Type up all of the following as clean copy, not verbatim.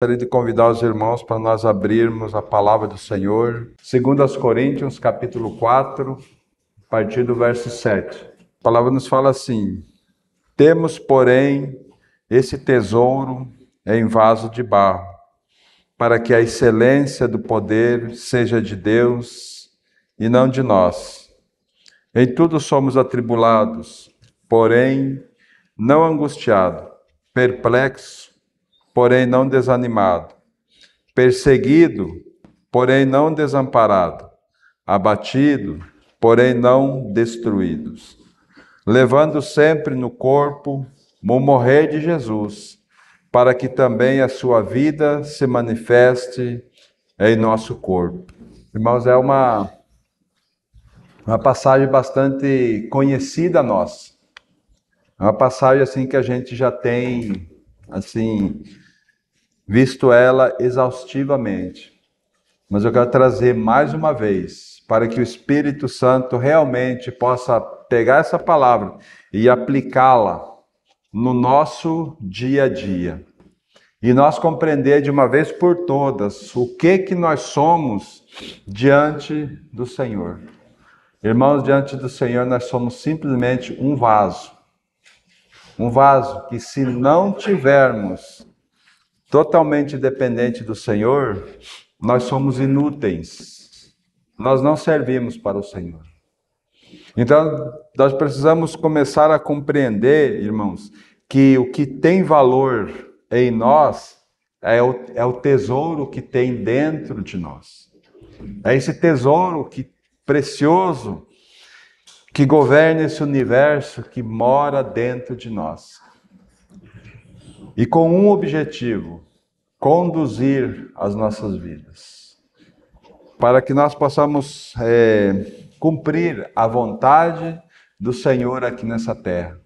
Gostaria de convidar os irmãos para nós abrirmos a palavra do Senhor. 2 Coríntios, capítulo 4, a partir do verso 7. A palavra nos fala assim: Temos, porém, esse tesouro em vaso de barro, para que a excelência do poder seja de Deus e não de nós. Em tudo somos atribulados, porém não angustiados, perplexos, porém não desanimado, perseguido, porém não desamparado, abatido, porém não destruídos, levando sempre no corpo o morrer de Jesus, para que também a sua vida se manifeste em nosso corpo. Irmãos, é uma passagem bastante conhecida nossa. É uma passagem assim que a gente já tem assim visto ela exaustivamente. Mas eu quero trazer mais uma vez, para que o Espírito Santo realmente possa pegar essa palavra e aplicá-la no nosso dia a dia. E nós compreender de uma vez por todas o que nós somos diante do Senhor. Irmãos, diante do Senhor nós somos simplesmente um vaso. Um vaso que, se não tivermos totalmente dependente do Senhor, nós somos inúteis. Nós não servimos para o Senhor. Então, nós precisamos começar a compreender, irmãos, que o que tem valor em nós é o tesouro que tem dentro de nós. É esse tesouro precioso que governa esse universo que mora dentro de nós. E com um objetivo: conduzir as nossas vidas, para que nós possamos cumprir a vontade do Senhor aqui nessa terra.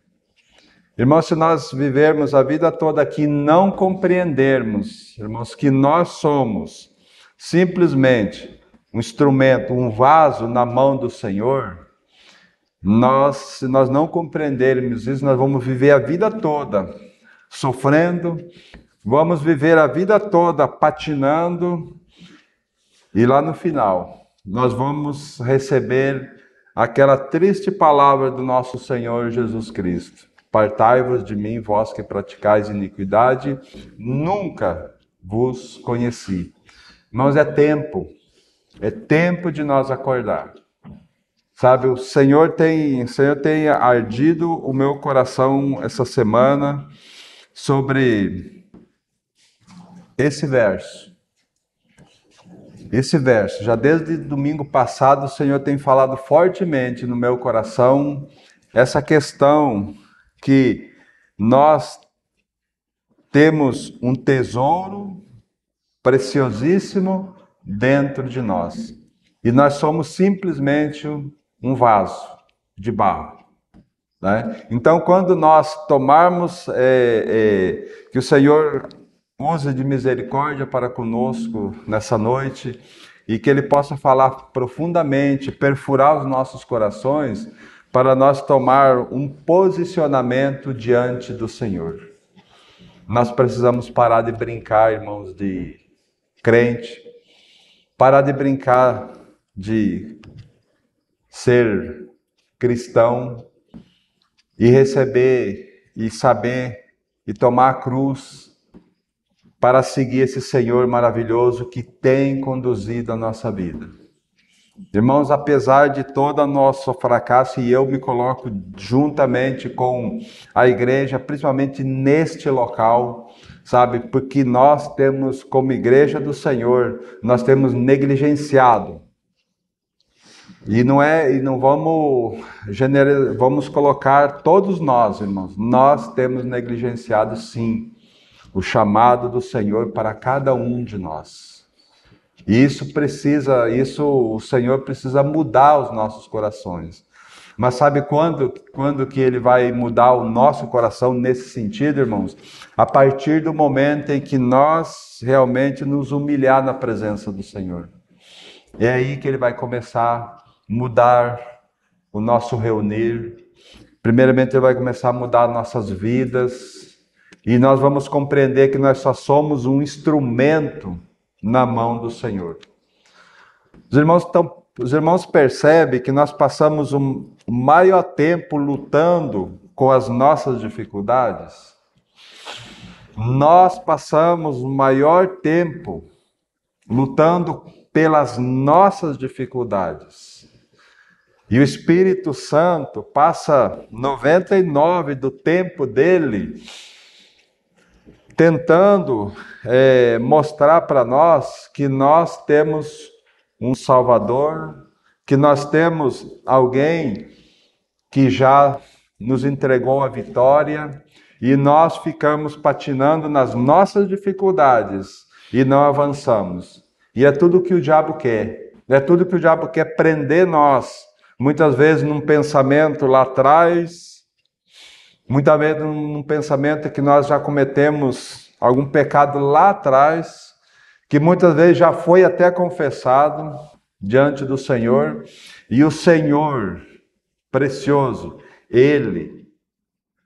Irmãos, se nós vivermos a vida toda aqui e não compreendermos, irmãos, que nós somos simplesmente um instrumento, um vaso na mão do Senhor, se nós não compreendermos isso, nós vamos viver a vida toda sofrendo, vamos viver a vida toda patinando, e lá no final nós vamos receber aquela triste palavra do nosso Senhor Jesus Cristo: Apartai-vos de mim, vós que praticais iniquidade, nunca vos conheci. Irmãos, é tempo de nós acordar. Sabe, o Senhor tem ardido o meu coração essa semana sobre esse verso. Esse verso, já desde domingo passado, o Senhor tem falado fortemente no meu coração essa questão que nós temos um tesouro preciosíssimo dentro de nós. E nós somos simplesmente um vaso de barro. Né? Então, quando nós tomarmos que o Senhor use de misericórdia para conosco nessa noite, e que Ele possa falar profundamente, perfurar os nossos corações, para nós tomar um posicionamento diante do Senhor. Nós precisamos parar de brincar, irmãos, de crente, parar de brincar de ser cristão, e receber, e saber, e tomar a cruz, para seguir esse Senhor maravilhoso que tem conduzido a nossa vida. Irmãos, apesar de todo o nosso fracasso, e eu me coloco juntamente com a igreja, principalmente neste local, sabe, porque nós temos, como igreja do Senhor, nós temos negligenciado. E não vamos colocar todos nós, irmãos, nós temos negligenciado sim o chamado do Senhor para cada um de nós. E o Senhor precisa mudar os nossos corações. Mas sabe quando que Ele vai mudar o nosso coração nesse sentido, irmãos? A partir do momento em que nós realmente nos humilhar na presença do Senhor. É aí que Ele vai começar a mudar o nosso reunir. Primeiramente, Ele vai começar a mudar nossas vidas. E nós vamos compreender que nós só somos um instrumento na mão do Senhor. Os irmãos percebem que nós passamos o maior tempo lutando com as nossas dificuldades? Nós passamos o maior tempo lutando pelas nossas dificuldades. E o Espírito Santo passa 99% do tempo dele tentando mostrar para nós que nós temos um Salvador, que nós temos alguém que já nos entregou a vitória, e nós ficamos patinando nas nossas dificuldades e não avançamos. E é tudo que o diabo quer. É tudo que o diabo quer, prender nós. Muitas vezes num pensamento lá atrás, muitas vezes num pensamento que nós já cometemos algum pecado lá atrás, que muitas vezes já foi até confessado diante do Senhor, e o Senhor precioso, Ele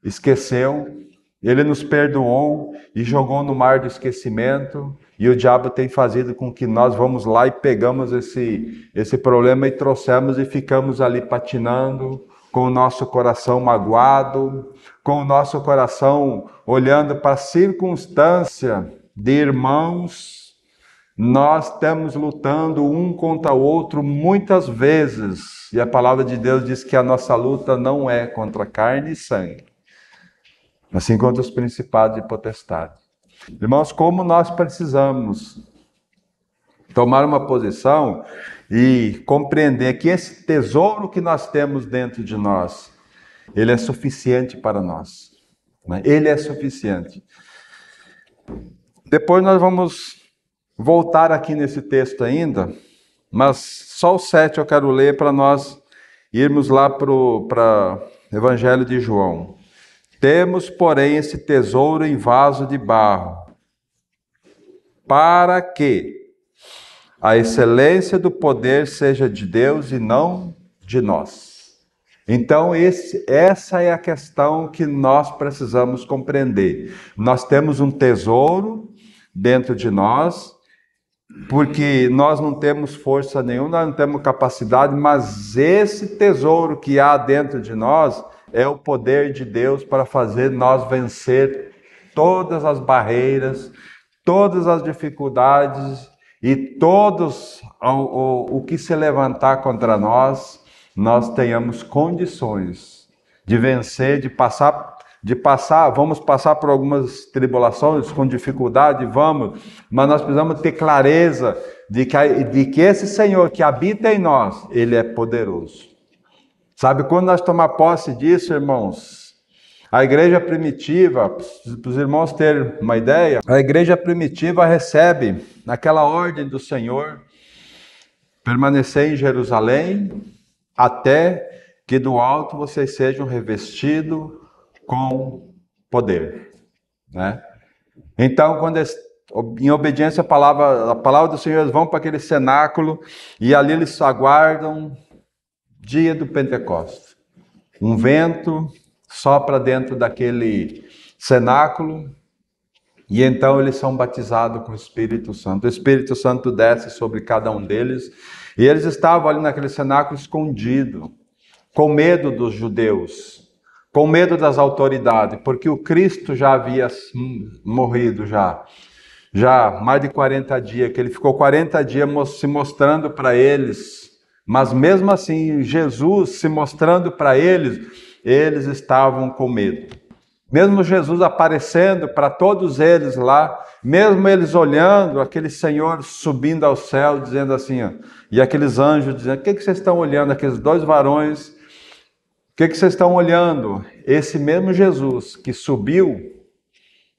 esqueceu, Ele nos perdoou e jogou no mar do esquecimento, e o diabo tem fazido com que nós vamos lá e pegamos esse problema e trouxemos e ficamos ali patinando, com o nosso coração magoado, com o nosso coração olhando para a circunstância de irmãos. Nós estamos lutando um contra o outro muitas vezes, e a palavra de Deus diz que a nossa luta não é contra carne e sangue, assim contra os principados e potestades. Irmãos, como nós precisamos tomar uma posição e compreender que esse tesouro que nós temos dentro de nós, ele é suficiente para nós. Ele é suficiente. Depois nós vamos voltar aqui nesse texto ainda, mas só o 7 eu quero ler para nós irmos lá para o Evangelho de João. Temos, porém, esse tesouro em vaso de barro, para que a excelência do poder seja de Deus e não de nós. Então, essa é a questão que nós precisamos compreender. Nós temos um tesouro dentro de nós, porque nós não temos força nenhuma, nós não temos capacidade, mas esse tesouro que há dentro de nós é o poder de Deus para fazer nós vencer todas as barreiras, todas as dificuldades e todos o que se levantar contra nós, nós tenhamos condições de vencer, vamos passar por algumas tribulações, com dificuldade, mas nós precisamos ter clareza de que esse Senhor que habita em nós, Ele é poderoso. Sabe, quando nós tomar posse disso, irmãos, a igreja primitiva, para os irmãos terem uma ideia, a igreja primitiva recebe aquela ordem do Senhor, permanecer em Jerusalém, até que do alto vocês sejam revestidos com poder, né? Então, quando em obediência à palavra do Senhor, eles vão para aquele cenáculo e ali eles aguardam dia do Pentecostes. Um vento sopra dentro daquele cenáculo e então eles são batizados com o Espírito Santo. O Espírito Santo desce sobre cada um deles e eles estavam ali naquele cenáculo escondido, com medo dos judeus, com medo das autoridades, porque o Cristo já havia morrido já mais de 40 dias, que ele ficou 40 dias se mostrando para eles. Mas mesmo assim, Jesus se mostrando para eles, eles estavam com medo. Mesmo Jesus aparecendo para todos eles lá, mesmo eles olhando, aquele Senhor subindo ao céu, dizendo assim, ó, e aqueles anjos dizendo, o que vocês estão olhando? Aqueles dois varões, o que vocês estão olhando? Esse mesmo Jesus que subiu,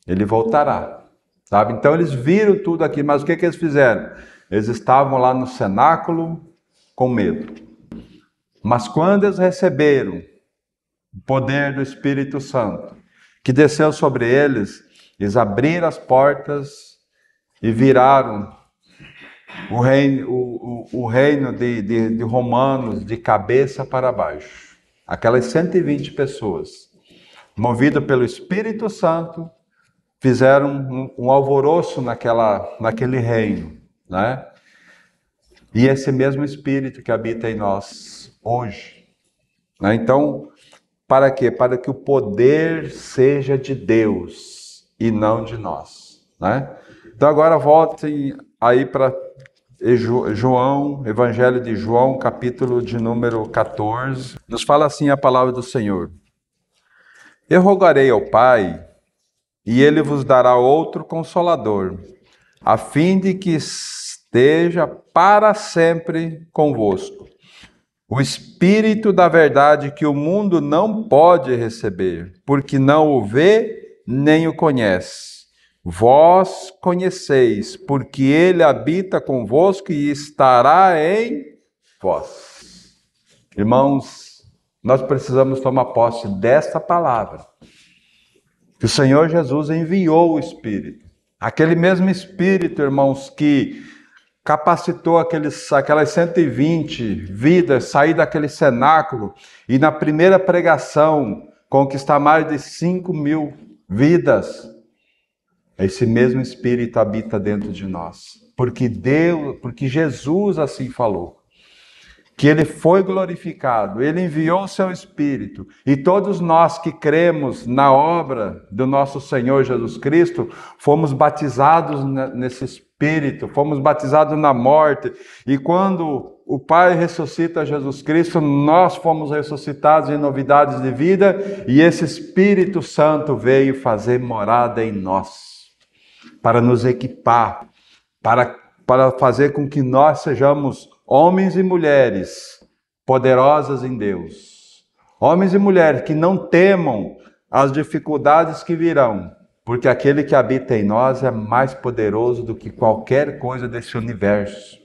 ele voltará. Sabe? Então eles viram tudo aqui, mas o que eles fizeram? Eles estavam lá no cenáculo, com medo. Mas quando eles receberam o poder do Espírito Santo, que desceu sobre eles, eles abriram as portas e viraram o reino de romanos de cabeça para baixo. Aquelas 120 pessoas, movidas pelo Espírito Santo, fizeram um alvoroço naquele reino, né? E esse mesmo Espírito que habita em nós hoje, né? Então, para quê? Para que o poder seja de Deus e não de nós, né? Então agora voltem aí para João, Evangelho de João, capítulo de número 14. Nos fala assim a palavra do Senhor: Eu rogarei ao Pai, e ele vos dará outro consolador, a fim de que esteja para sempre convosco. O Espírito da verdade que o mundo não pode receber, porque não o vê nem o conhece. Vós conheceis, porque ele habita convosco e estará em vós. Irmãos, nós precisamos tomar posse desta palavra. Que o Senhor Jesus enviou o Espírito. Aquele mesmo Espírito, irmãos, que capacitou aquelas 120 vidas sair daquele cenáculo e na primeira pregação conquistar mais de 5.000 vidas. Esse mesmo Espírito habita dentro de nós. Porque Jesus assim falou. Que ele foi glorificado, ele enviou o seu Espírito, e todos nós que cremos na obra do nosso Senhor Jesus Cristo, fomos batizados nesse Espírito, fomos batizados na morte, e quando o Pai ressuscita Jesus Cristo, nós fomos ressuscitados em novidades de vida, e esse Espírito Santo veio fazer morada em nós, para nos equipar, para fazer com que nós sejamos homens e mulheres poderosas em Deus. Homens e mulheres que não temam as dificuldades que virão, porque aquele que habita em nós é mais poderoso do que qualquer coisa desse universo.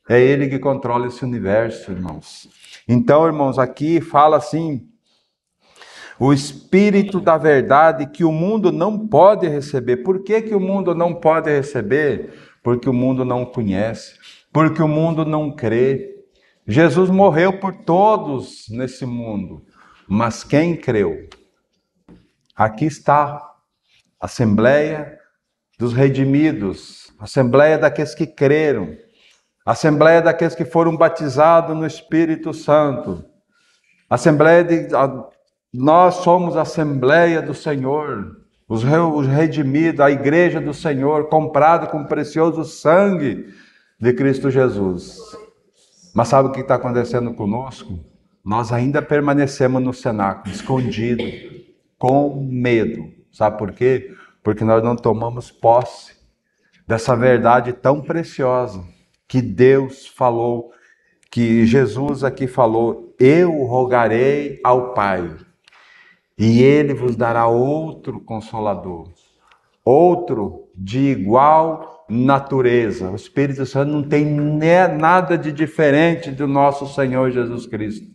É Ele que controla esse universo, irmãos. Então, irmãos, aqui fala assim: o Espírito da verdade que o mundo não pode receber. Por que o mundo não pode receber? Porque o mundo não conhece, porque o mundo não crê. Jesus morreu por todos nesse mundo, mas quem creu? Aqui está a Assembleia dos Redimidos, a Assembleia daqueles que creram, a Assembleia daqueles que foram batizados no Espírito Santo, a Assembleia de... Nós somos a Assembleia do Senhor, os redimidos, a Igreja do Senhor, comprada com o precioso sangue de Cristo Jesus. Mas sabe o que está acontecendo conosco? Nós ainda permanecemos no cenáculo, escondido, com medo. Sabe por quê? Porque nós não tomamos posse dessa verdade tão preciosa que Deus falou, que Jesus aqui falou: eu rogarei ao Pai, e Ele vos dará outro Consolador, outro de igual natureza. O Espírito Santo não tem nada de diferente do nosso Senhor Jesus Cristo.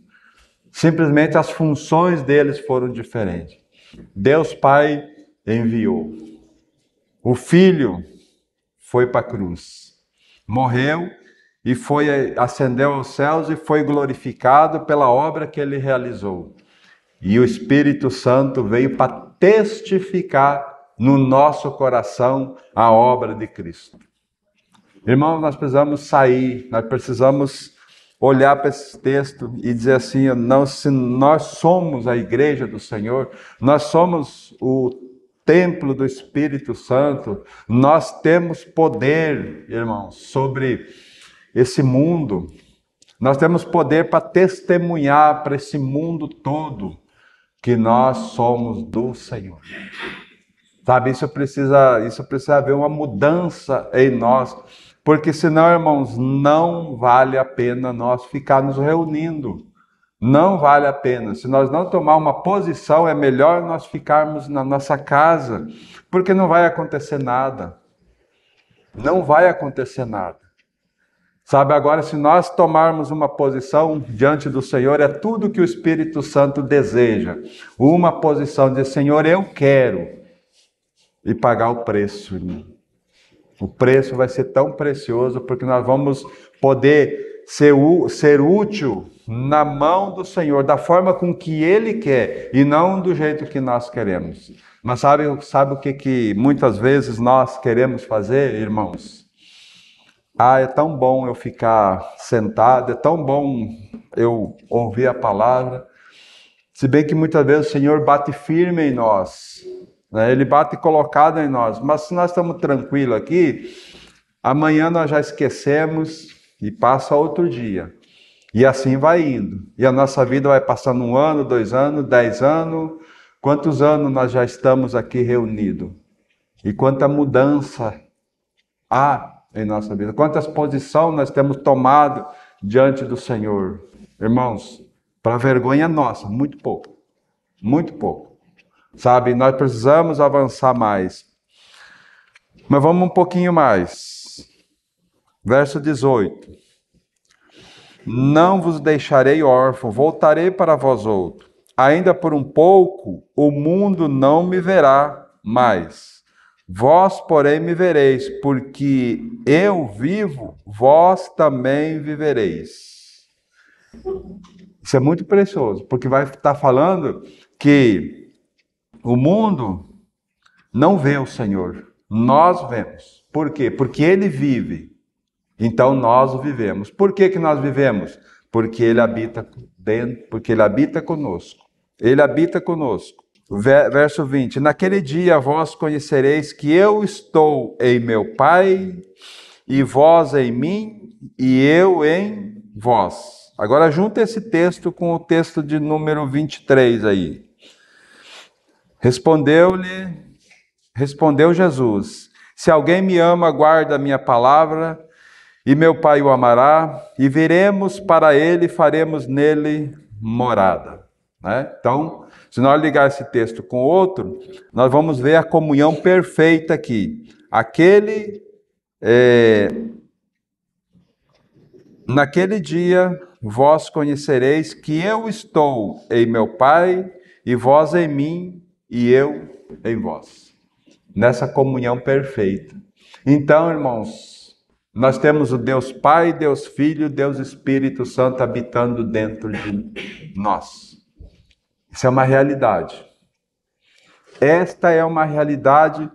Simplesmente as funções deles foram diferentes. Deus Pai enviou. O Filho foi para a cruz, morreu e ascendeu aos céus e foi glorificado pela obra que ele realizou. E o Espírito Santo veio para testificar no nosso coração a obra de Cristo. Irmãos, nós precisamos sair, nós precisamos olhar para esse texto e dizer assim: não, se nós somos a igreja do Senhor, nós somos o templo do Espírito Santo, nós temos poder, irmãos, sobre esse mundo, nós temos poder para testemunhar para esse mundo todo que nós somos do Senhor. Sabe, isso precisa haver uma mudança em nós, porque senão, irmãos, não vale a pena nós ficar nos reunindo. Não vale a pena. Se nós não tomar uma posição, é melhor nós ficarmos na nossa casa, porque não vai acontecer nada. Não vai acontecer nada. Sabe, agora, se nós tomarmos uma posição diante do Senhor, é tudo que o Espírito Santo deseja. Uma posição de: Senhor, eu quero. E pagar o preço, irmão. O preço vai ser tão precioso, porque nós vamos poder ser útil na mão do Senhor, da forma com que Ele quer e não do jeito que nós queremos. Mas sabe o que muitas vezes nós queremos fazer, irmãos? É tão bom eu ficar sentado, é tão bom eu ouvir a palavra. Se bem que muitas vezes o Senhor bate firme em nós, né? Ele bate colocado em nós. Mas se nós estamos tranquilos aqui, amanhã nós já esquecemos e passa outro dia. E assim vai indo. E a nossa vida vai passando 1 ano, 2 anos, 10 anos. Quantos anos nós já estamos aqui reunidos? E quanta mudança há em nossa vida. Quantas posições nós temos tomado diante do Senhor. Irmãos, para vergonha nossa, muito pouco. Muito pouco. Sabe, nós precisamos avançar mais. Mas vamos um pouquinho mais. Verso 18. Não vos deixarei órfão, voltarei para vós outro. Ainda por um pouco, o mundo não me verá mais. Vós, porém, me vereis, porque eu vivo, vós também vivereis. Isso é muito precioso, porque vai estar falando que o mundo não vê o Senhor, nós vemos. Por quê? Porque Ele vive, então nós o vivemos. Por que que nós vivemos? Porque Ele habita dentro, porque Ele habita conosco. Ele habita conosco. Verso 20. Naquele dia vós conhecereis que eu estou em meu Pai, e vós em mim, e eu em vós. Agora junta esse texto com o texto de número 23 aí. Respondeu Jesus: se alguém me ama, guarda a minha palavra, e meu Pai o amará, e viremos para ele e faremos nele morada. Né? Então, se nós ligar esse texto com outro, nós vamos ver a comunhão perfeita aqui. Naquele dia, vós conhecereis que eu estou em meu Pai, e vós em mim, e eu em vós. Nessa comunhão perfeita. Então, irmãos, nós temos o Deus Pai, Deus Filho, Deus Espírito Santo habitando dentro de nós. Isso é uma realidade. Esta é uma realidade.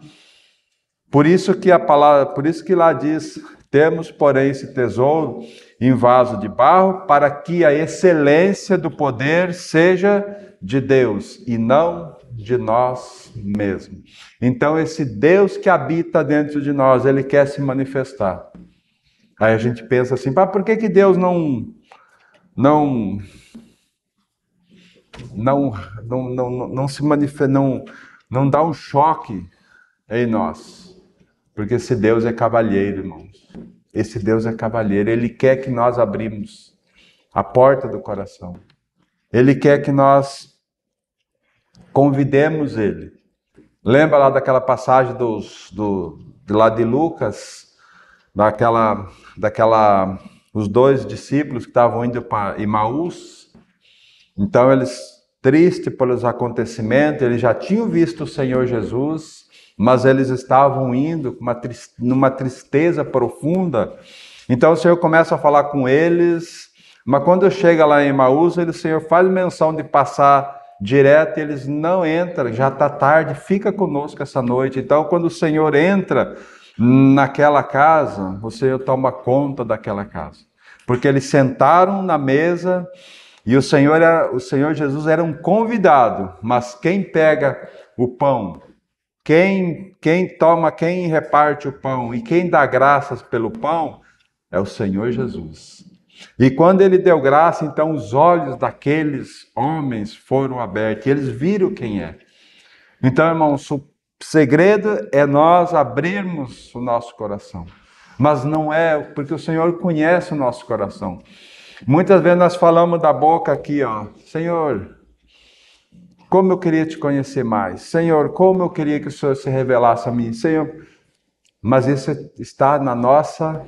Por isso que lá diz: temos, porém, esse tesouro em vaso de barro, para que a excelência do poder seja de Deus e não de nós mesmos. Então, esse Deus que habita dentro de nós, Ele quer se manifestar. Aí a gente pensa assim: por que Deus não se manifesta, não dá um choque em nós? Porque esse Deus é cavalheiro, irmãos. Esse Deus é cavalheiro. Ele quer que nós abrimos a porta do coração. Ele quer que nós convidemos Ele. Lembra lá daquela passagem lá de Lucas, os 2 discípulos que estavam indo para Emaús? Então eles, tristes pelos acontecimentos, eles já tinham visto o Senhor Jesus, mas eles estavam indo numa tristeza profunda. Então o Senhor começa a falar com eles, mas quando chega lá em Emaús, o Senhor faz menção de passar direto, e eles não entram, já está tarde, fica conosco essa noite. Então quando o Senhor entra naquela casa, o Senhor toma conta daquela casa. Porque eles sentaram na mesa, e o Senhor Jesus era um convidado, mas quem pega o pão, quem reparte o pão e quem dá graças pelo pão é o Senhor Jesus. E quando Ele deu graça, então os olhos daqueles homens foram abertos e eles viram quem é. Então, irmãos, o segredo é nós abrirmos o nosso coração. Mas não é, porque o Senhor conhece o nosso coração. Muitas vezes nós falamos da boca aqui, Senhor, como eu queria te conhecer mais. Senhor, como eu queria que o Senhor se revelasse a mim. Senhor, mas isso está na nossa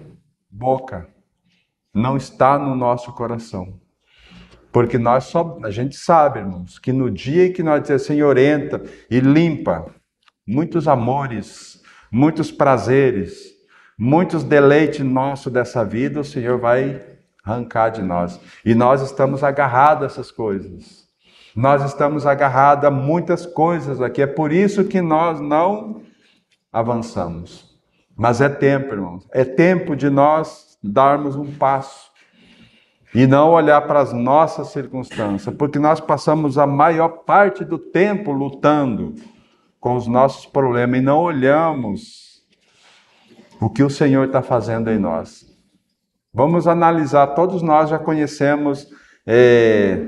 boca, não está no nosso coração. Porque a gente sabe, irmãos, que no dia em que nós dizemos: Senhor, entra e limpa muitos amores, muitos prazeres, muitos deleites nossos dessa vida, o Senhor vai arrancar de nós. E nós estamos agarrados a essas coisas. Nós estamos agarrados a muitas coisas aqui. É por isso que nós não avançamos. Mas é tempo, irmãos. É tempo de nós darmos um passo. E não olhar para as nossas circunstâncias. Porque nós passamos a maior parte do tempo lutando com os nossos problemas. E não olhamos o que o Senhor está fazendo em nós. Vamos analisar. Todos nós já conhecemos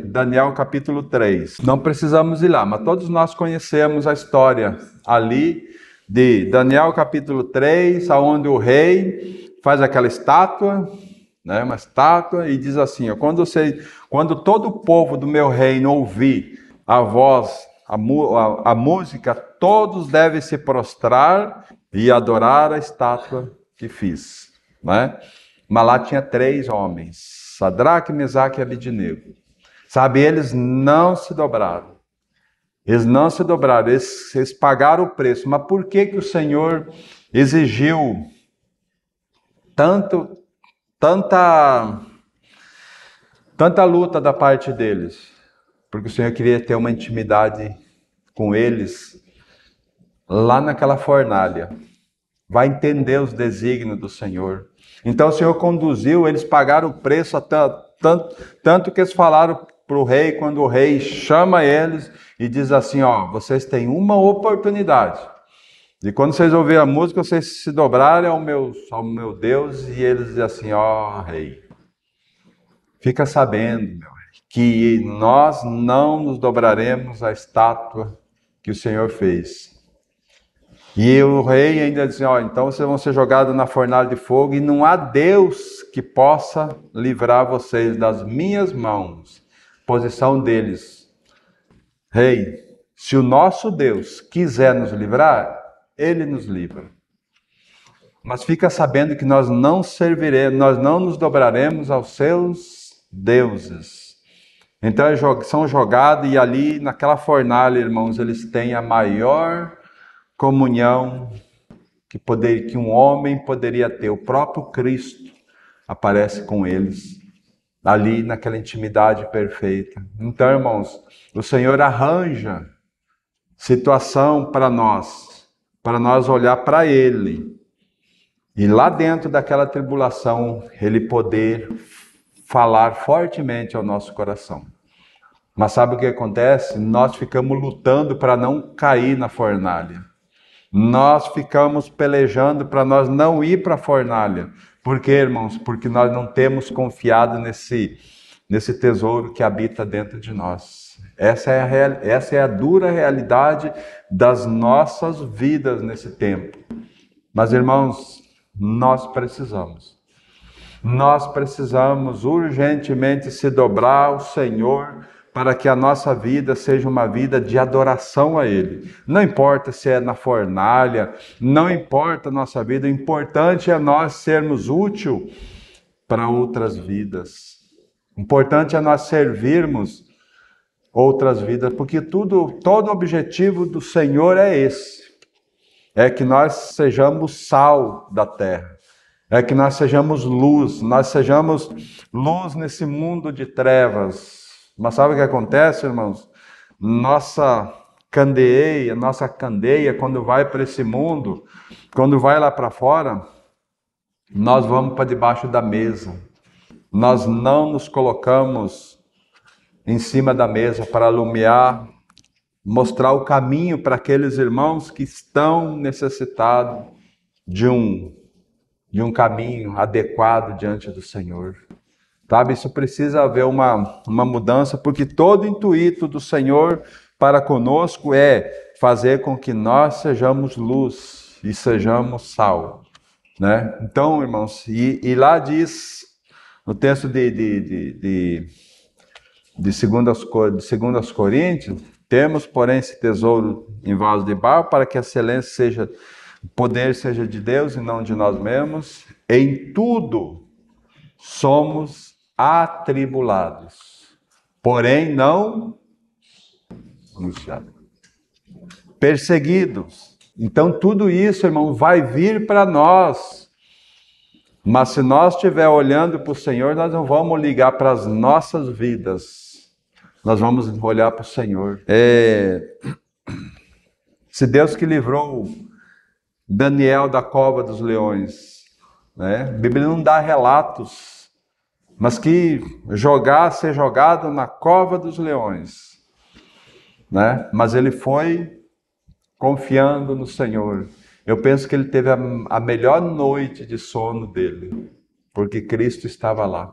Daniel capítulo 3. Não precisamos ir lá, mas todos nós conhecemos a história ali de Daniel capítulo 3, onde o rei faz aquela estátua, né, uma estátua, e diz assim, ó, quando todo o povo do meu reino ouvir a voz, a música, todos devem se prostrar e adorar a estátua que fiz. Né? Mas lá tinha 3 homens, Sadraque, Mesaque e Abednego. Sabe, eles não se dobraram. Eles não se dobraram, eles pagaram o preço. Mas por que o Senhor exigiu tanta luta da parte deles? Porque o Senhor queria ter uma intimidade com eles lá naquela fornalha. Vai entender os desígnios do Senhor. Então o Senhor conduziu, eles pagaram o preço, tanto que eles falaram para o rei, quando o rei chama eles e diz assim, ó, vocês têm uma oportunidade. E quando vocês ouvirem a música, vocês se dobrarem ao meu Deus, e eles dizem assim, ó rei, fica sabendo, meu rei, que nós não nos dobraremos à estátua que o Senhor fez. E o rei ainda diz, ó, então vocês vão ser jogados na fornalha de fogo e não há Deus que possa livrar vocês das minhas mãos. Posição deles. Rei, se o nosso Deus quiser nos livrar, Ele nos livra. Mas fica sabendo que nós não serviremos, nós não nos dobraremos aos seus deuses. Então são jogados e ali naquela fornalha, irmãos, eles têm a maior comunhão que um homem poderia ter. O próprio Cristo aparece com eles, ali naquela intimidade perfeita. Então, irmãos, o Senhor arranja situação para nós olhar para Ele. E lá dentro daquela tribulação, Ele poder falar fortemente ao nosso coração. Mas sabe o que acontece? Nós ficamos lutando para não cair na fornalha. Nós ficamos pelejando para nós não ir para a fornalha. Por quê, irmãos? Porque nós não temos confiado nesse tesouro que habita dentro de nós. Essa é a dura realidade das nossas vidas nesse tempo. Mas, irmãos, nós precisamos urgentemente se dobrar ao Senhor, para que a nossa vida seja uma vida de adoração a Ele. Não importa se é na fornalha, não importa a nossa vida, o importante é nós sermos úteis para outras vidas. O importante é nós servirmos outras vidas, porque todo o objetivo do Senhor é esse. É que nós sejamos sal da terra. É que nós sejamos luz nesse mundo de trevas. Mas sabe o que acontece, irmãos? Nossa candeia, quando vai para esse mundo, quando vai lá para fora, nós vamos para debaixo da mesa. Nós não nos colocamos em cima da mesa para alumiar, mostrar o caminho para aqueles irmãos que estão necessitados de um caminho adequado diante do Senhor. Sabe, isso precisa haver uma mudança, porque todo o intuito do Senhor para conosco é fazer com que nós sejamos luz e sejamos sal, né? Então, irmãos, e lá diz, no texto de 2 Coríntios, temos, porém, esse tesouro em vaso de barro, para que a excelência o poder seja de Deus e não de nós mesmos. Em tudo somos atribulados, porém não angustiados, perseguidos. Então tudo isso, irmão, vai vir para nós Mas se nós estiver olhando para o Senhor, nós não vamos ligar para as nossas vidas. Nós vamos olhar para o Senhor. Se Deus que livrou Daniel da cova dos leões, né? A Bíblia não dá relatos, mas que ser jogado na cova dos leões, né? Mas ele foi confiando no Senhor. Eu penso que ele teve a melhor noite de sono dele, porque Cristo estava lá,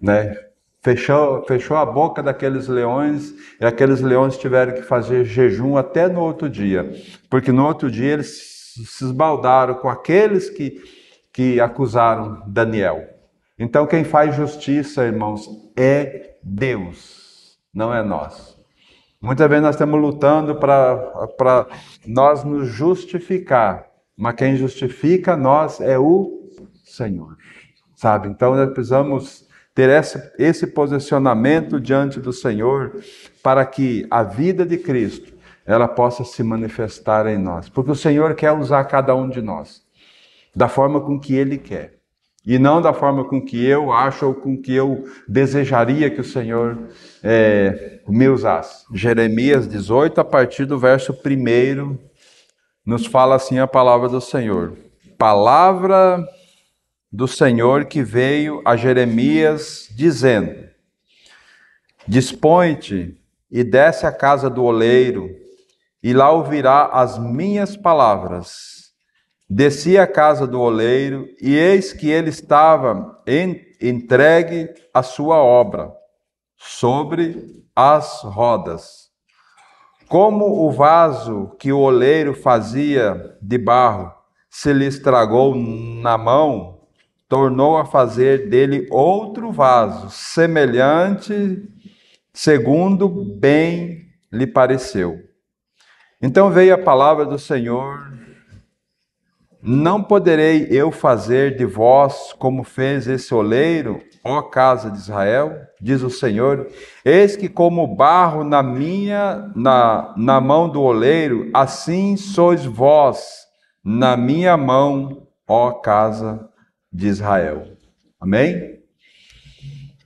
né? Fechou a boca daqueles leões, e aqueles leões tiveram que fazer jejum até no outro dia, porque no outro dia eles se esbaldaram com aqueles que acusaram Daniel. Então quem faz justiça, irmãos, é Deus, não é nós. Muitas vezes nós estamos lutando para nós nos justificar, mas quem justifica nós é o Senhor, sabe? Então nós precisamos ter esse posicionamento diante do Senhor para que a vida de Cristo ela possa se manifestar em nós. Porque o Senhor quer usar cada um de nós da forma com que Ele quer. E não da forma com que eu acho ou com que eu desejaria que o Senhor me usasse. Jeremias 18, a partir do verso 1, nos fala assim a palavra do Senhor. Palavra do Senhor que veio a Jeremias dizendo: Dispõe-te e desce à casa do oleiro, e lá ouvirá as minhas palavras. Desci à casa do oleiro, e eis que ele estava entregue à sua obra, sobre as rodas. Como o vaso que o oleiro fazia de barro se lhe estragou na mão, tornou a fazer dele outro vaso, semelhante, segundo bem lhe pareceu. Então veio a palavra do Senhor: Não poderei eu fazer de vós como fez esse oleiro, ó casa de Israel? Diz o Senhor: Eis que como barro na mão do oleiro, assim sois vós na minha mão, ó casa de Israel. Amém?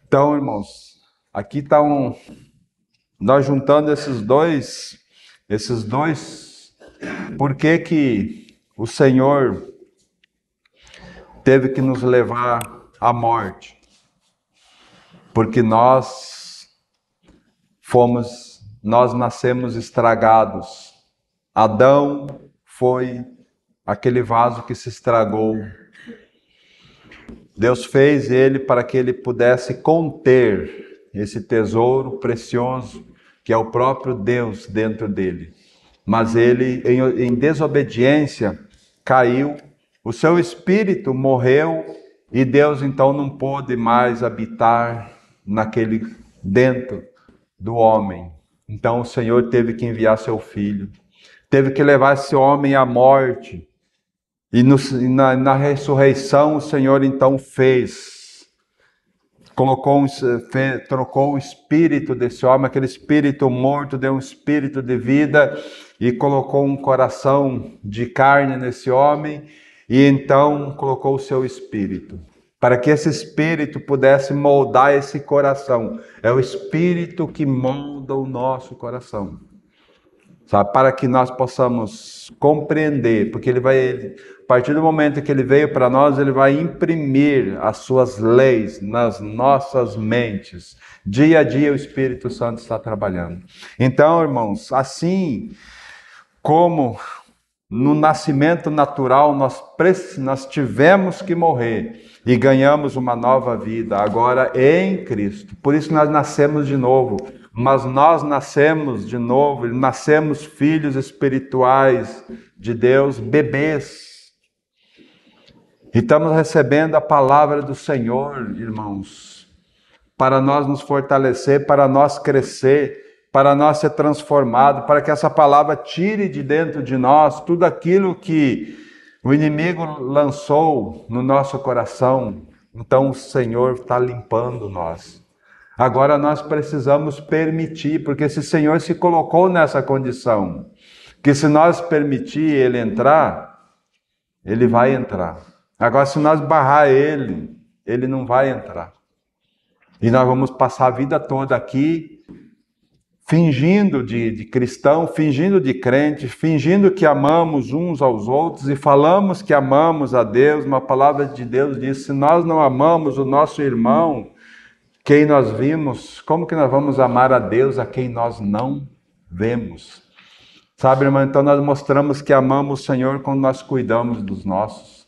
Então, irmãos, aqui está nós juntando esses dois, por que o Senhor teve que nos levar à morte? Porque nós nascemos estragados. Adão foi aquele vaso que se estragou. Deus fez ele para que ele pudesse conter esse tesouro precioso, que é o próprio Deus dentro dele. Mas ele, em desobediência, caiu, o seu espírito morreu, e Deus então não pôde mais habitar dentro do homem. Então o Senhor teve que enviar seu Filho, teve que levar esse homem à morte. E na ressurreição o Senhor então trocou o espírito desse homem, aquele espírito morto, deu um espírito de vida e colocou um coração de carne nesse homem, e então colocou o seu espírito, para que esse espírito pudesse moldar esse coração. É o espírito que molda o nosso coração, sabe? Para que nós possamos compreender, porque a partir do momento que ele veio para nós, ele vai imprimir as suas leis nas nossas mentes. Dia a dia o Espírito Santo está trabalhando. Então, irmãos, assim como no nascimento natural nós tivemos que morrer e ganhamos uma nova vida, agora em Cristo. Por isso nós nascemos de novo. Mas nós nascemos de novo, nascemos filhos espirituais de Deus, bebês. E estamos recebendo a palavra do Senhor, irmãos, para nós nos fortalecer, para nós crescer, para nós ser transformados, para que essa palavra tire de dentro de nós tudo aquilo que o inimigo lançou no nosso coração. Então o Senhor está limpando nós. Agora nós precisamos permitir, porque se o Senhor se colocou nessa condição, que se nós permitir Ele entrar, Ele vai entrar. Agora, se nós barrar ele, ele não vai entrar. E nós vamos passar a vida toda aqui fingindo de cristão, fingindo de crente, fingindo que amamos uns aos outros e falamos que amamos a Deus. Uma palavra de Deus diz: se nós não amamos o nosso irmão, quem nós vimos, como que nós vamos amar a Deus a quem nós não vemos? Sabe, irmão, então nós mostramos que amamos o Senhor quando nós cuidamos dos nossos.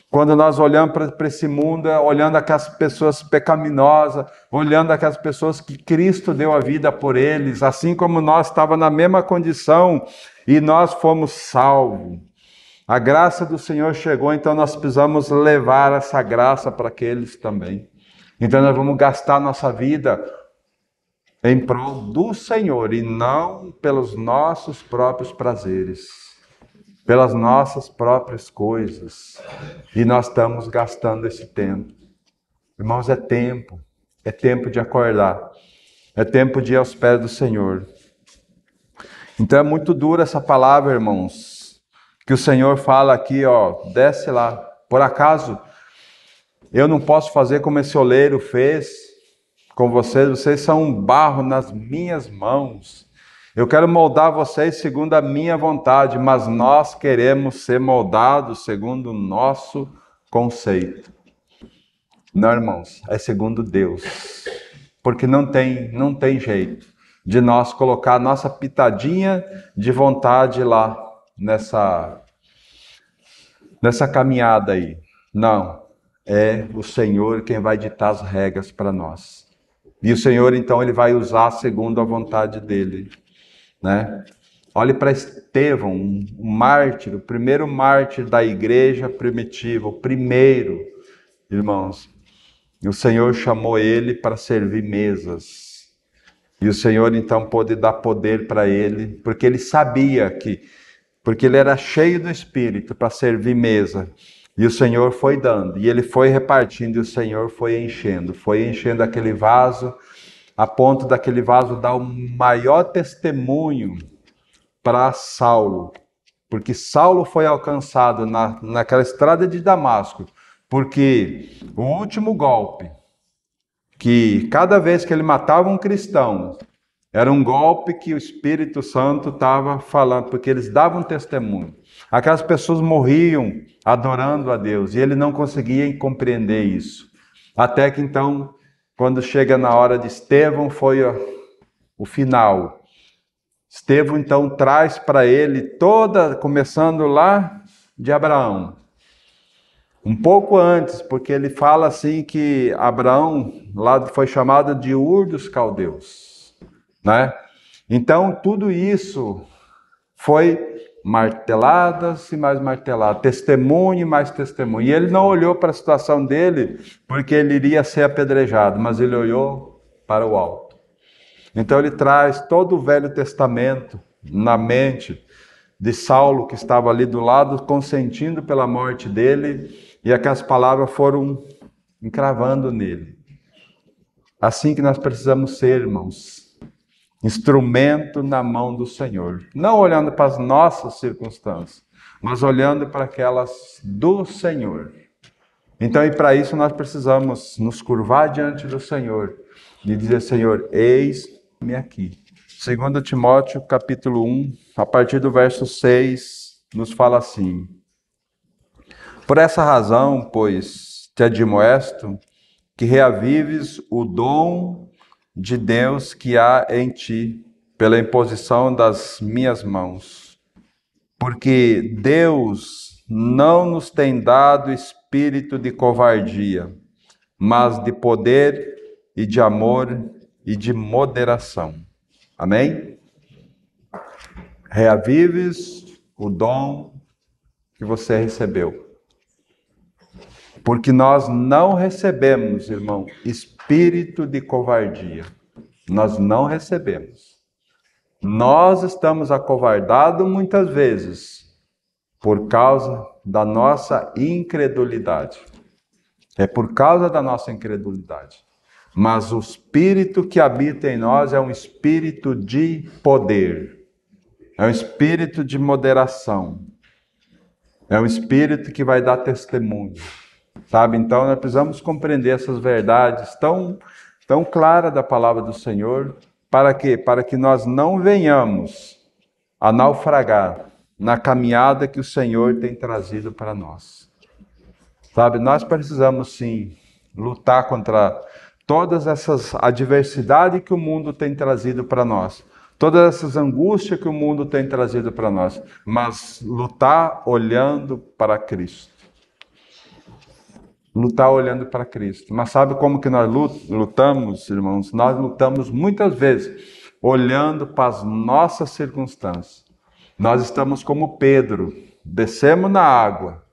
Quando nós olhamos para esse mundo, olhando aquelas pessoas pecaminosas, olhando aquelas pessoas que Cristo deu a vida por eles, assim como nós estávamos na mesma condição e nós fomos salvos. A graça do Senhor chegou, então nós precisamos levar essa graça para aqueles também. Então nós vamos gastar nossa vida em prol do Senhor e não pelos nossos próprios prazeres, pelas nossas próprias coisas. E nós estamos gastando esse tempo. Irmãos, é tempo de acordar, é tempo de ir aos pés do Senhor. Então é muito dura essa palavra, irmãos, que o Senhor fala aqui, ó, desce lá. Por acaso, eu não posso fazer como esse oleiro fez com vocês são um barro nas minhas mãos. Eu quero moldar vocês segundo a minha vontade, mas nós queremos ser moldados segundo o nosso conceito. Não, irmãos, é segundo Deus. Porque não tem jeito de nós colocar a nossa pitadinha de vontade lá nessa caminhada aí. Não, é o Senhor quem vai ditar as regras para nós. E o Senhor, então, ele vai usar segundo a vontade dele, né? Olhe para Estevão, um mártir, o primeiro mártir da igreja primitiva, o primeiro, irmãos. E o Senhor chamou ele para servir mesas. E o Senhor, então, pôde dar poder para ele, porque ele sabia porque ele era cheio do Espírito para servir mesa. E o Senhor foi dando, e ele foi repartindo, e o Senhor foi enchendo aquele vaso, a ponto daquele vaso dar o maior testemunho para Saulo. Porque Saulo foi alcançado naquela estrada de Damasco, porque o último golpe, que cada vez que ele matava um cristão, era um golpe que o Espírito Santo estava falando, porque eles davam testemunho. Aquelas pessoas morriam adorando a Deus, e ele não conseguia compreender isso. Até que então, quando chega na hora de Estevão, foi o final. Estevão então traz para ele começando lá de Abraão. Um pouco antes, porque ele fala assim que Abraão lá foi chamado de Ur dos Caldeus, né? Então tudo isso foi marteladas e mais marteladas, testemunho e mais testemunho. E ele não olhou para a situação dele porque ele iria ser apedrejado, mas ele olhou para o alto. Então ele traz todo o Velho Testamento na mente de Saulo, que estava ali do lado, consentindo pela morte dele, e aquelas palavras foram encravando nele. Assim que nós precisamos ser, irmãos, instrumento na mão do Senhor. Não olhando para as nossas circunstâncias, mas olhando para aquelas do Senhor. Então, e para isso nós precisamos nos curvar diante do Senhor e dizer: Senhor, eis-me aqui. 2 Timóteo, capítulo 1, a partir do verso 6, nos fala assim: por essa razão, pois, te admoesto que reavives o dom de Deus que há em ti, pela imposição das minhas mãos. Porque Deus não nos tem dado espírito de covardia, mas de poder e de amor e de moderação. Amém? Reavives o dom que você recebeu. Porque nós não recebemos, irmão, espírito de covardia. Nós não recebemos. Nós estamos acovardados muitas vezes por causa da nossa incredulidade. É por causa da nossa incredulidade. Mas o espírito que habita em nós é um espírito de poder. É um espírito de moderação. É um Espírito que vai dar testemunho, sabe? Então nós precisamos compreender essas verdades tão claras da palavra do Senhor. Para quê? Para que nós não venhamos a naufragar na caminhada que o Senhor tem trazido para nós. Sabe, nós precisamos sim lutar contra todas essas adversidades que o mundo tem trazido para nós. Todas essas angústias que o mundo tem trazido para nós. Mas lutar olhando para Cristo. Lutar olhando para Cristo. Mas sabe como que nós lutamos, irmãos? Nós lutamos muitas vezes olhando para as nossas circunstâncias. Nós estamos como Pedro, descemos na água,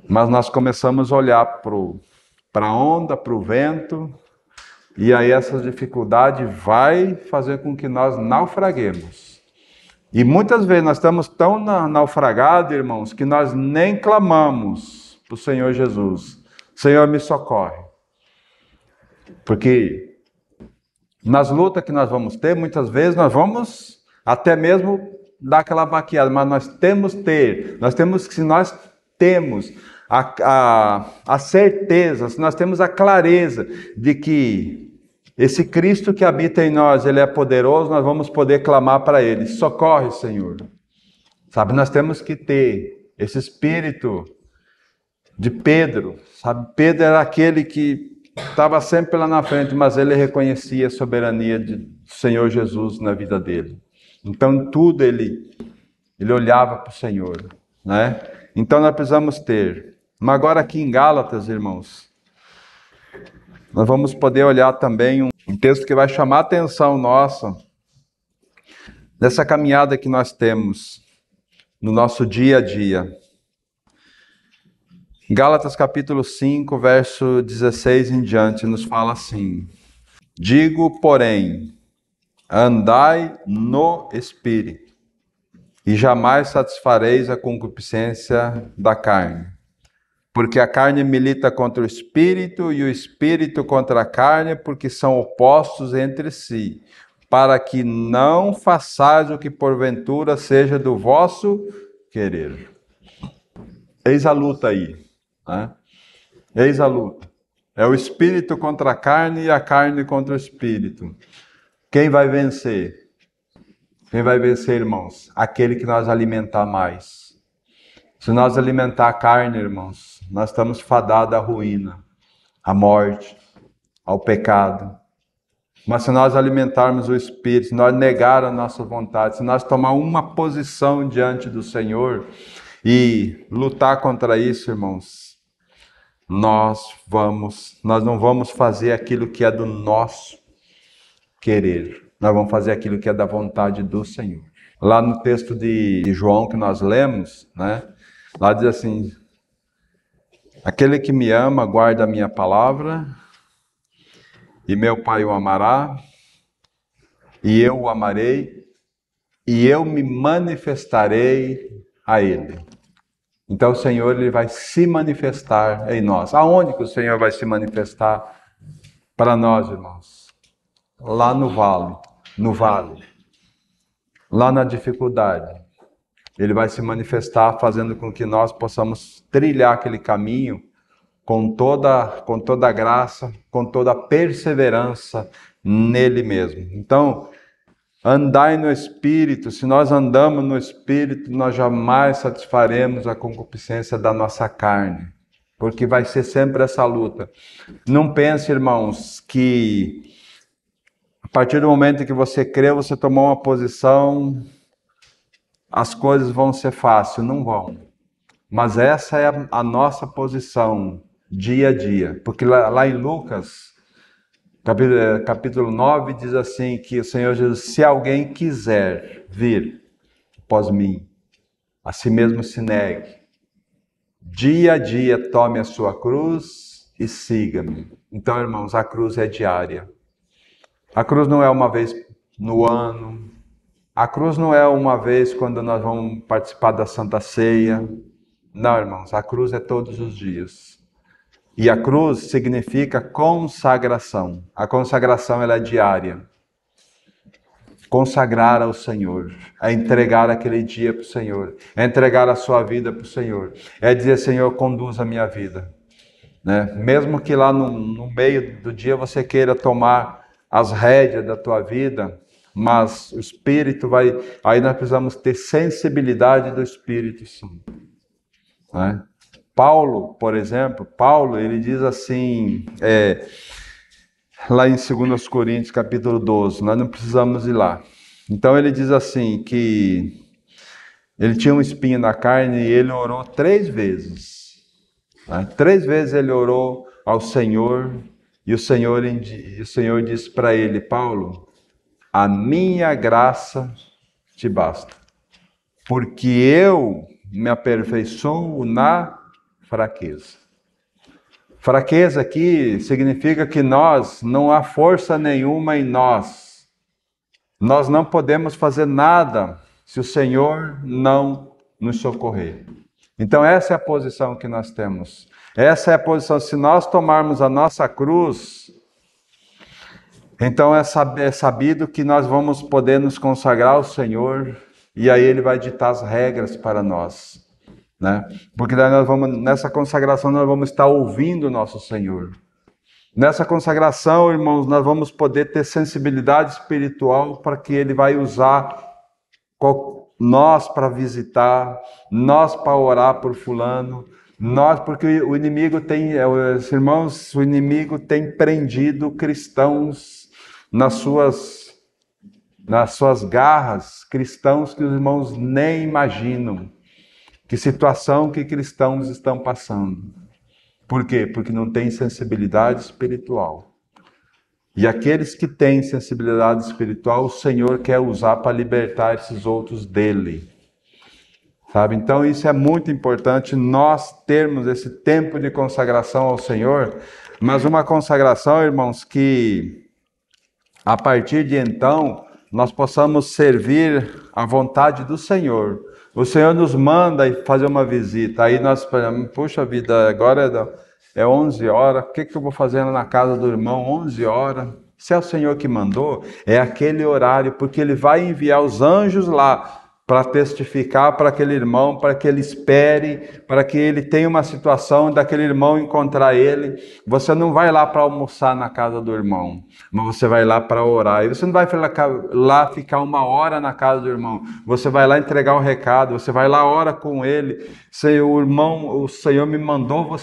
mas nós começamos a olhar para a onda, para o vento, e aí essa dificuldade vai fazer com que nós naufraguemos. E muitas vezes nós estamos tão naufragados, irmãos, que nós nem clamamos para o Senhor Jesus. Senhor, me socorre. Porque nas lutas que nós vamos ter, muitas vezes nós vamos até mesmo dar aquela baqueada, mas nós temos que, se nós temos a certeza, se nós temos a clareza de que esse Cristo que habita em nós, Ele é poderoso, nós vamos poder clamar para Ele. Socorre, Senhor. Sabe, nós temos que ter esse espírito de Pedro. Sabe, Pedro era aquele que estava sempre lá na frente, mas ele reconhecia a soberania do Senhor Jesus na vida dele. Então, em tudo ele olhava para o Senhor, né? Então, nós precisamos ter. Mas agora aqui em Gálatas, irmãos, nós vamos poder olhar também um texto que vai chamar a atenção nossa dessa caminhada que nós temos no nosso dia a dia. Gálatas capítulo 5, verso 16 em diante, nos fala assim: digo, porém, andai no Espírito, e jamais satisfareis a concupiscência da carne. Porque a carne milita contra o Espírito, e o Espírito contra a carne, porque são opostos entre si, para que não façais o que porventura seja do vosso querer. Eis a luta aí, né? Eis a luta. É o Espírito contra a carne e a carne contra o Espírito. Quem vai vencer? Quem vai vencer, irmãos? Aquele que nós alimentar mais. Se nós alimentar a carne, irmãos, nós estamos fadados à ruína, à morte, ao pecado. Mas se nós alimentarmos o Espírito, se nós negar a nossa vontade, se nós tomar uma posição diante do Senhor e lutar contra isso, irmãos, nós não vamos fazer aquilo que é do nosso querer. Nós vamos fazer aquilo que é da vontade do Senhor. Lá no texto de João que nós lemos, né? Lá diz assim: aquele que me ama guarda a minha palavra, e meu Pai o amará, e eu o amarei, e eu me manifestarei a ele. Então o Senhor, Ele vai se manifestar em nós. Aonde que o Senhor vai se manifestar para nós, irmãos? Lá no vale, lá na dificuldade. Ele vai se manifestar fazendo com que nós possamos trilhar aquele caminho com toda a graça, com toda a perseverança nele mesmo. Então, andai no Espírito. Se nós andamos no Espírito, nós jamais satisfaremos a concupiscência da nossa carne, porque vai ser sempre essa luta. Não pense, irmãos, que a partir do momento em que você crê, você tomou uma posição, as coisas vão ser fáceis. Não vão. Mas essa é a nossa posição dia a dia. Porque lá em Lucas, capítulo 9, diz assim, que o Senhor Jesus: se alguém quiser vir após mim, a si mesmo se negue. Dia a dia tome a sua cruz e siga-me. Então, irmãos, a cruz é diária. A cruz não é uma vez no ano. A cruz não é uma vez quando nós vamos participar da Santa Ceia. Não, irmãos, a cruz é todos os dias. E a cruz significa consagração. A consagração, ela é diária. consagrar ao Senhor, é entregar aquele dia para o Senhor, é entregar a sua vida para o Senhor, é dizer, Senhor, conduz a minha vida. Né? Mesmo que lá no meio do dia você queira tomar as rédeas da tua vida, mas o Espírito vai... Aí nós precisamos ter sensibilidade do Espírito Santo. Né? Paulo, por exemplo, ele diz assim, lá em 2 Coríntios capítulo 12, nós não precisamos ir lá. Então ele diz assim, que ele tinha um espinho na carne e ele orou 3 vezes. 3 vezes ele orou ao Senhor e o Senhor disse para ele, Paulo, a minha graça te basta, porque eu me aperfeiçoo na fraqueza. Fraqueza aqui significa que não há força nenhuma em nós. Nós não podemos fazer nada se o Senhor não nos socorrer. Então essa é a posição que nós temos. Essa é a posição, se nós tomarmos a nossa cruz, então é sabido que nós vamos poder nos consagrar ao Senhor, e aí Ele vai ditar as regras para nós. Né? Porque daí nessa consagração nós vamos estar ouvindo o nosso Senhor. Nessa consagração, irmãos, nós vamos poder ter sensibilidade espiritual para que Ele vai usar nós para visitar, nós para orar por fulano, porque o inimigo o inimigo tem prendido cristãos nas suas garras, cristãos que os irmãos nem imaginam que situação que cristãos estão passando. Por quê? Porque não tem sensibilidade espiritual. E aqueles que têm sensibilidade espiritual, o Senhor quer usar para libertar esses outros dele. Sabe? Então isso é muito importante, nós termos esse tempo de consagração ao Senhor, mas uma consagração, irmãos, que a partir de então nós possamos servir à vontade do Senhor. O Senhor nos manda fazer uma visita, aí nós falamos, puxa vida, agora é 11 horas, o que eu vou fazer na casa do irmão 11 horas? Se é o Senhor que mandou, é aquele horário, porque Ele vai enviar os anjos lá para testificar para aquele irmão, para que ele espere, para que ele tenha uma situação daquele irmão encontrar ele. Você não vai lá para almoçar na casa do irmão, mas você vai lá para orar. E você não vai lá ficar 1 hora na casa do irmão. Você vai lá entregar o recado, você vai lá, ora com ele. O Senhor me mandou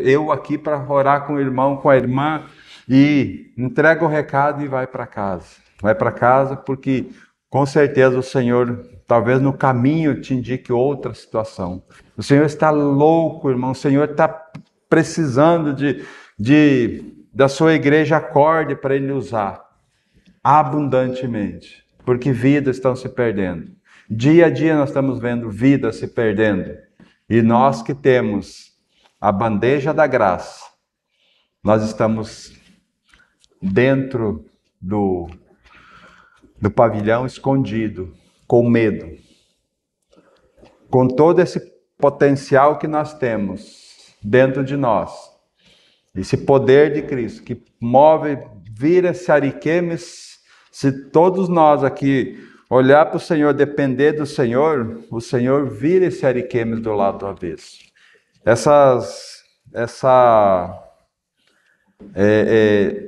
eu aqui para orar com o irmão, com a irmã, e entrega o recado e vai para casa. Vai para casa porque com certeza o Senhor, talvez no caminho, te indique outra situação. O Senhor está louco, irmão. O Senhor está precisando da sua igreja, acorde para Ele usar abundantemente. Porque vidas estão se perdendo. Dia a dia nós estamos vendo vidas se perdendo. E nós que temos a bandeja da graça, nós estamos dentro do pavilhão escondido, com medo. Com todo esse potencial que nós temos dentro de nós, esse poder de Cristo que vira esse ariquemes, se todos nós aqui olhar para o Senhor, depender do Senhor, o Senhor vira esse ariquemes do lado do avesso.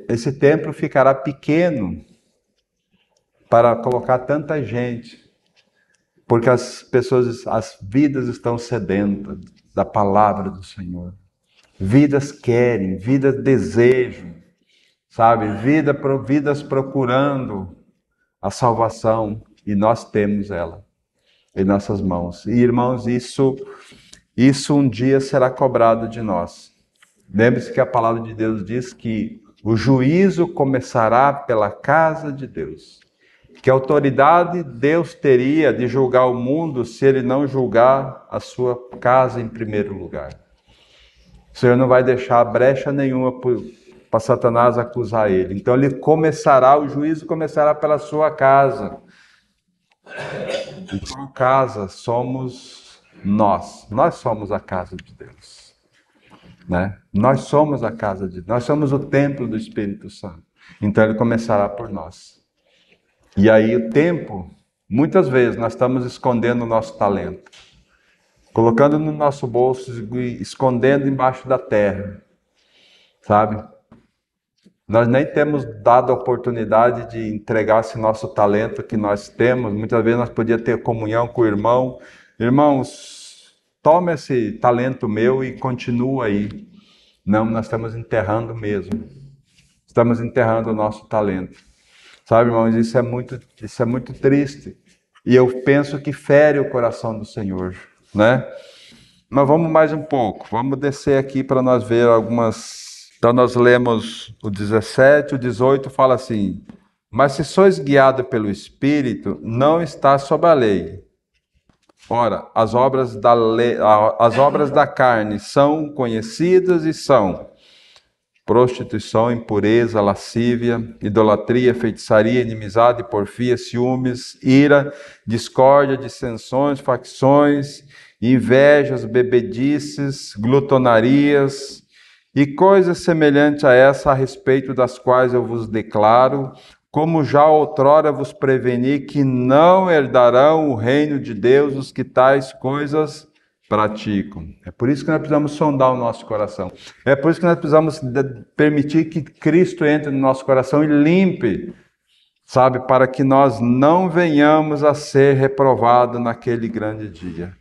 Esse templo ficará pequeno para colocar tanta gente, porque as vidas estão sedentas da palavra do Senhor. Vidas querem, vidas desejam, sabe? Vidas procurando a salvação, e nós temos ela em nossas mãos. E irmãos, isso um dia será cobrado de nós. Lembre-se que a palavra de Deus diz que o juízo começará pela casa de Deus. Que autoridade Deus teria de julgar o mundo se Ele não julgar a sua casa em primeiro lugar? O Senhor não vai deixar brecha nenhuma para Satanás acusar Ele. Então o juízo começará pela sua casa. E sua casa somos nós. Nós somos a casa de Deus. Né? Nós somos a casa de Deus. Nós somos o templo do Espírito Santo. Então Ele começará por nós. E aí o tempo, muitas vezes nós estamos escondendo o nosso talento, colocando no nosso bolso e escondendo embaixo da terra, sabe? Nós nem temos dado a oportunidade de entregar esse nosso talento que nós temos. Muitas vezes nós podíamos ter comunhão com o irmão. Irmãos, toma esse talento meu e continua aí. Não, nós estamos enterrando mesmo. Estamos enterrando o nosso talento. Sabe, irmãos, isso é muito triste. E eu penso que fere o coração do Senhor, né? Mas vamos mais um pouco. Vamos descer aqui para nós ver algumas. Então nós lemos o 17, o 18 fala assim: mas se sois guiado pelo Espírito, não está sob a lei. Ora, as obras da carne são conhecidas e são prostituição, impureza, lascívia, idolatria, feitiçaria, inimizade, porfia, ciúmes, ira, discórdia, dissensões, facções, invejas, bebedices, glutonarias e coisas semelhantes a essa, a respeito das quais eu vos declaro, como já outrora vos preveni, que não herdarão o reino de Deus os que tais coisas praticam. É por isso que nós precisamos sondar o nosso coração. É por isso que nós precisamos permitir que Cristo entre no nosso coração e limpe, sabe, para que nós não venhamos a ser reprovados naquele grande dia.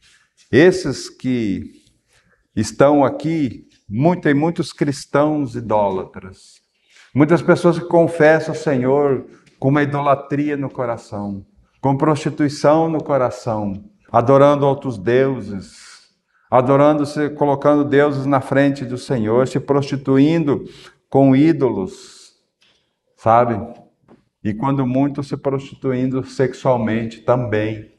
Esses que estão aqui, tem muitos cristãos idólatras. Muitas pessoas que confessam o Senhor com uma idolatria no coração, com prostituição no coração, adorando outros deuses, adorando-se, colocando deuses na frente do Senhor, se prostituindo com ídolos, sabe? E quando muito, se prostituindo sexualmente também.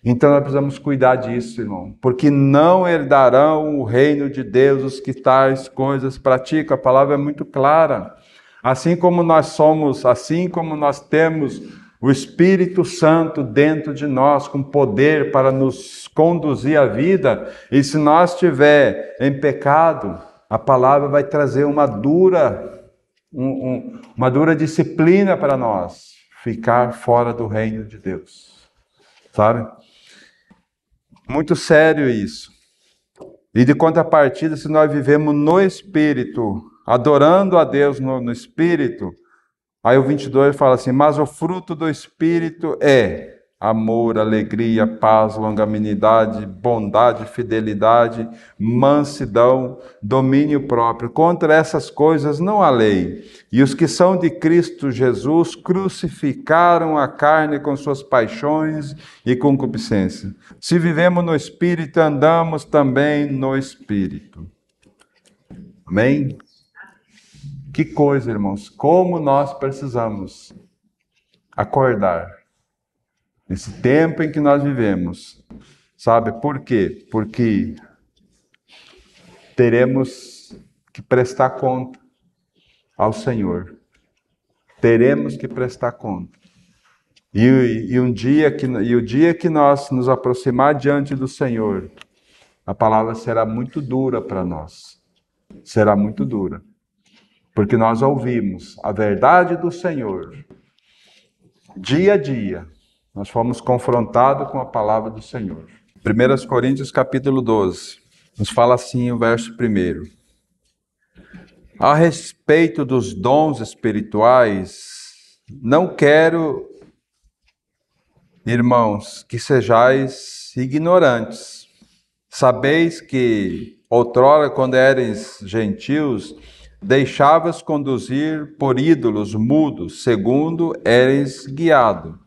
Então nós precisamos cuidar disso, irmão, porque não herdarão o reino de Deus os que tais coisas praticam. A palavra é muito clara. Assim como nós temos o Espírito Santo dentro de nós, com poder para nos conduzir à vida, e se nós estiver em pecado, a palavra vai trazer uma dura disciplina para nós, ficar fora do reino de Deus, sabe? Muito sério isso. E de contrapartida, se nós vivemos no Espírito, adorando a Deus no Espírito, aí o 22 fala assim: mas o fruto do Espírito é amor, alegria, paz, longanimidade, bondade, fidelidade, mansidão, domínio próprio. Contra essas coisas não há lei. E os que são de Cristo Jesus crucificaram a carne com suas paixões e concupiscência. Se vivemos no Espírito, andamos também no Espírito. Amém? Que coisa, irmãos, como nós precisamos acordar nesse tempo em que nós vivemos. Sabe por quê? Porque teremos que prestar conta ao Senhor. Teremos que prestar conta. E o dia que nós nos aproximar diante do Senhor, a palavra será muito dura para nós. Será muito dura. Porque nós ouvimos a verdade do Senhor. Dia a dia, nós fomos confrontados com a palavra do Senhor. 1 Coríntios capítulo 12, nos fala assim o verso 1. A respeito dos dons espirituais, não quero, irmãos, que sejais ignorantes. Sabeis que outrora, quando eres gentios, deixavas conduzir por ídolos mudos, segundo eres guiado.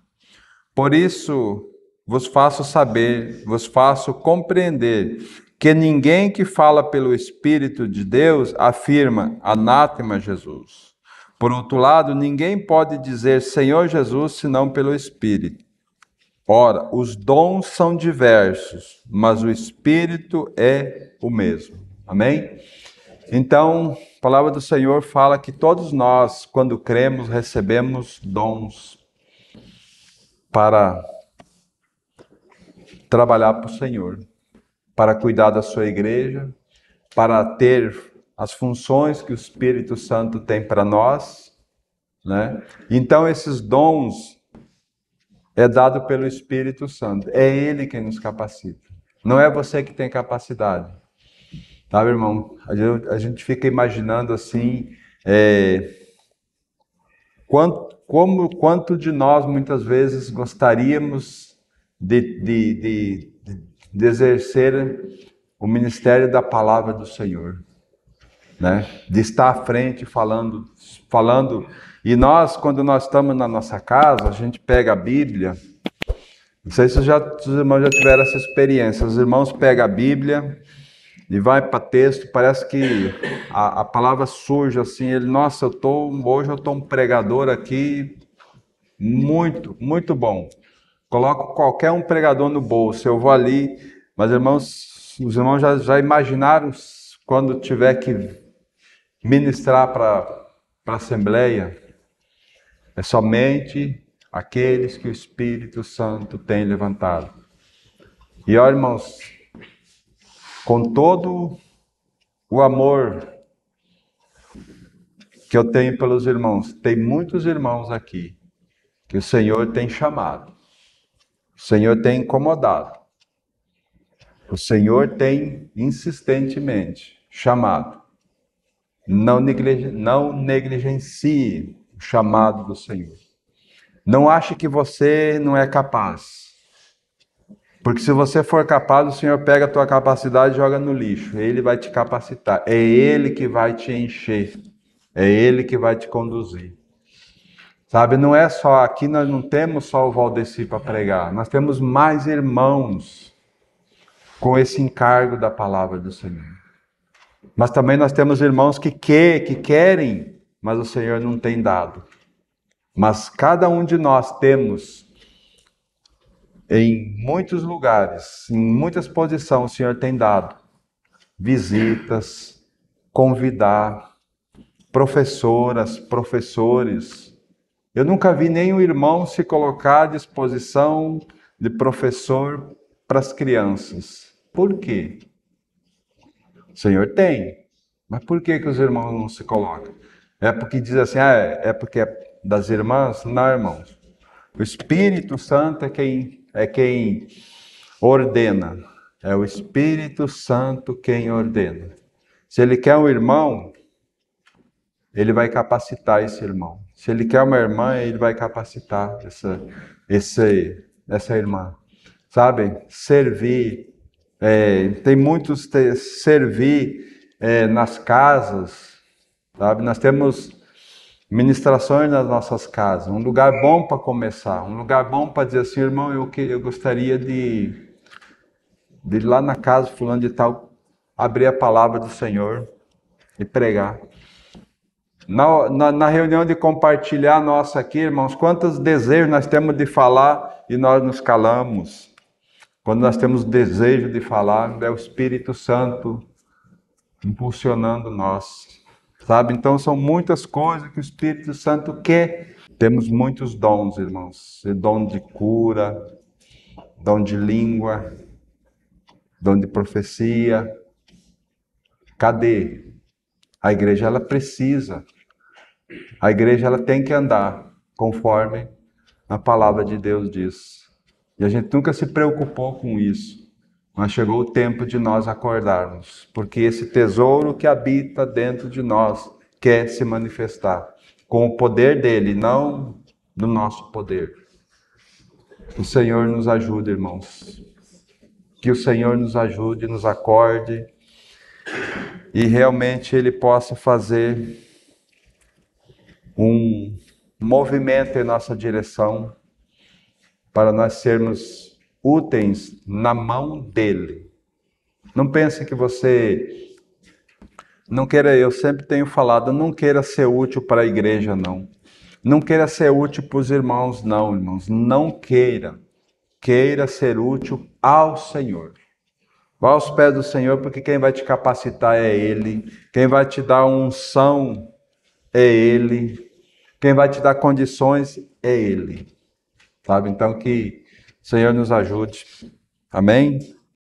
Por isso vos faço saber, vos faço compreender, que ninguém que fala pelo Espírito de Deus afirma anátema Jesus. Por outro lado, ninguém pode dizer Senhor Jesus senão pelo Espírito. Ora, os dons são diversos, mas o Espírito é o mesmo. Amém? Então, a palavra do Senhor fala que todos nós, quando cremos, recebemos dons para trabalhar para o Senhor, para cuidar da sua igreja, para ter as funções que o Espírito Santo tem para nós, né? Então, esses dons, é dado pelo Espírito Santo. É Ele quem nos capacita. Não é você que tem capacidade. Sabe, irmão? A gente fica imaginando assim, quanto de nós muitas vezes gostaríamos de exercer o ministério da palavra do Senhor, né? De estar à frente falando. E nós, quando nós estamos na nossa casa, a gente pega a Bíblia. Não sei se os irmãos já tiveram essa experiência. Os irmãos pegam a Bíblia e vai para texto, parece que a palavra surge assim, nossa, hoje eu tô um pregador aqui muito, muito bom. Coloco qualquer um pregador no bolso, eu vou ali, mas irmãos, os irmãos já imaginaram quando tiver que ministrar para a Assembleia? É somente aqueles que o Espírito Santo tem levantado. E olha, irmãos, com todo o amor que eu tenho pelos irmãos, tem muitos irmãos aqui que o Senhor tem chamado, o Senhor tem incomodado, o Senhor tem insistentemente chamado. Não negligencie o chamado do Senhor. Não ache que você não é capaz. Porque se você for capaz, o Senhor pega a tua capacidade e joga no lixo. Ele vai te capacitar. É Ele que vai te encher. É Ele que vai te conduzir. Sabe, não é só aqui, nós não temos só o Valdeci para pregar. Nós temos mais irmãos com esse encargo da palavra do Senhor. Mas também nós temos irmãos que querem, mas o Senhor não tem dado. Mas cada um de nós temos, em muitos lugares, em muitas posições, o Senhor tem dado visitas, convidar, professoras, professores. Eu nunca vi nenhum irmão se colocar à disposição de professor para as crianças. Por quê? O Senhor tem. Mas por que os irmãos não se colocam? É porque diz assim, é porque é das irmãs? Não, irmãos. O Espírito Santo é quem ordena. É o Espírito Santo quem ordena. Se ele quer um irmão, ele vai capacitar esse irmão. Se ele quer uma irmã, ele vai capacitar essa irmã. Sabe? Servir. Tem muitos servir nas casas. Sabe? Nós temos ministrações nas nossas casas. Um lugar bom para começar. Um lugar bom para dizer assim, irmão, eu gostaria de ir lá na casa fulano de tal, abrir a palavra do Senhor e pregar. Na reunião de compartilhar nossa aqui, irmãos, quantos desejos nós temos de falar e nós nos calamos. Quando nós temos desejo de falar, é o Espírito Santo impulsionando nós. Sabe? Então são muitas coisas que o Espírito Santo quer. Temos muitos dons, irmãos. Dom de cura, dom de língua, dom de profecia. Cadê? A igreja ela precisa. A igreja ela tem que andar conforme a palavra de Deus diz. E a gente nunca se preocupou com isso. Mas chegou o tempo de nós acordarmos, porque esse tesouro que habita dentro de nós quer se manifestar com o poder dele, não do nosso poder. O Senhor nos ajude, irmãos. Que o Senhor nos ajude, nos acorde e realmente Ele possa fazer um movimento em nossa direção para nós sermos úteis na mão dele. Não pense que você não queira, eu sempre tenho falado, não queira ser útil para a igreja, não. Não queira ser útil para os irmãos, não, irmãos. Não queira. Queira ser útil ao Senhor. Vá aos pés do Senhor, porque quem vai te capacitar é Ele. Quem vai te dar unção é Ele. Quem vai te dar condições é Ele. Sabe? Então que o Senhor nos ajude. Amém?